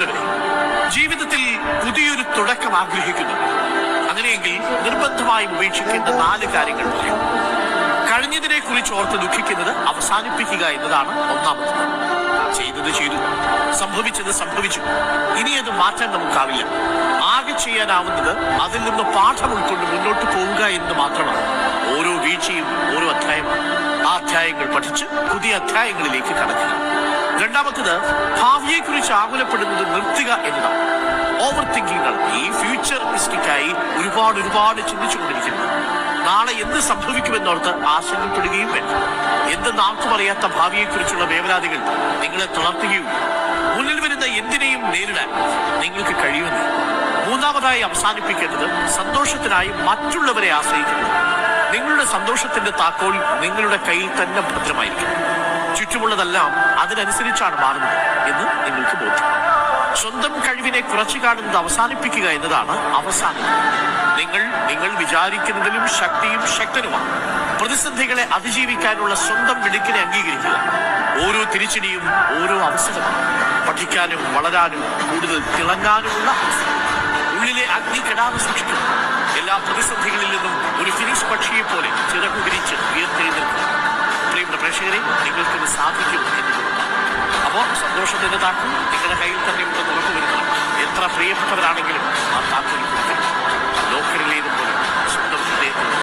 പ്രിയമുള്ളവരെ, ജീവിതത്തിൽ പുതിയൊരു തുടക്കം ആഗ്രഹിക്കുന്നു. അങ്ങനെയെങ്കിൽ നിർബന്ധമായും ഉപേക്ഷിക്കേണ്ട 4 കാര്യങ്ങൾ പറയാം. കഴിഞ്ഞതിനെ കുറിച്ച് ഓർത്ത് ദുഃഖിക്കുന്നത് അവസാനിപ്പിക്കുക എന്നതാണ് ഒന്നാമത്. ചെയ്തത് ചെയ്തു, സംഭവിച്ചത് സംഭവിച്ചു, ഇനി അത് മാറ്റാൻ നമുക്കാവില്ല. ആകെ ചെയ്യാനാവുന്നത് അതിൽ നിന്ന് പാഠം ഉൾക്കൊണ്ട് മുന്നോട്ട് പോവുക എന്ന് മാത്രമാണ്. ഓരോ വീഴ്ചയും ഓരോ അധ്യായമാണ്. ആ അധ്യായങ്ങൾ പഠിച്ച് പുതിയ അധ്യായങ്ങളിലേക്ക് കടക്കുക. രണ്ടാമത്തത്, ഭാവിയെക്കുറിച്ച് ആകുലപ്പെടുന്നത് നിർത്തുക എന്നതാണ്. ഓവർ തിങ്കിങ് ആണ്. ഈ ഫ്യൂച്ചറിസ്റ്റിക്കായി ഒരുപാട് ചിന്തിച്ചുകൊണ്ടിരിക്കുന്നത്. നാളെ എന്ത് സംഭവിക്കുമെന്നോർത്ത് ആശങ്കപ്പെടുകയും വേണ്ട. എന്തെന്നാർക്കും അറിയാത്ത ഭാവിയെക്കുറിച്ചുള്ള വേവലാതികൾ നിങ്ങളെ തളർത്തുകയും മുന്നിൽ വരുന്ന എന്തിനേയും നേരിടാൻ നിങ്ങൾക്ക് കഴിയുമെന്ന്. മൂന്നാമതായി അവസാനിപ്പിക്കേണ്ടത്, സന്തോഷത്തിനായി മറ്റുള്ളവരെ ആശ്രയിക്കുന്നത്. നിങ്ങളുടെ സന്തോഷത്തിന്റെ താക്കോൽ നിങ്ങളുടെ കയ്യിൽ തന്നെ ഭദ്രമായിരിക്കും. ചുറ്റുമുള്ളതെല്ലാം അതിനനുസരിച്ചാണ് മാറുന്നത് എന്ന് നിങ്ങൾക്ക് ബോധ്യം. സ്വന്തം കഴിവിനെ കുറച്ചു കാണുന്നത് അവസാനിപ്പിക്കുക എന്നതാണ് അവസാനം. നിങ്ങൾ വിചാരിക്കുന്നതിലും ശക്തിയും ശക്തനുമാണ്. പ്രതിസന്ധികളെ അതിജീവിക്കാനുള്ള സ്വന്തം മിടുക്കിനെ അംഗീകരിക്കുക. ഓരോ തിരിച്ചടിയും ഓരോ അവസരമാണ്. പഠിക്കാനും വളരാനും കൂടുതൽ തിളങ്ങാനുമുള്ള അവസരം. ഉള്ളിലെ അഗ്നി കെടാതെ സൂക്ഷിക്കുന്നു. എല്ലാ പ്രതിസന്ധികളിൽ നിന്നും ഒരു ഫിനിഷ് പക്ഷിയെ പോലെ ചിറകു വിരിച്ച് ഉയർത്തെഴുന്നേൽക്കുക. പ്രിയപ്പെട്ട പ്രേക്ഷകരെ, നിങ്ങൾക്കിത് സാധിക്കും എന്ന് തോന്നുന്നു. അപ്പോൾ സന്തോഷത്തിന്റെ താക്കോൽ നിങ്ങളുടെ കയ്യിൽ തന്നെ ഉണ്ടെന്ന് ഉറപ്പുവരുത്തണം. എത്ര പ്രിയപ്പെട്ടവരാണെങ്കിലും ആ താക്കോൽ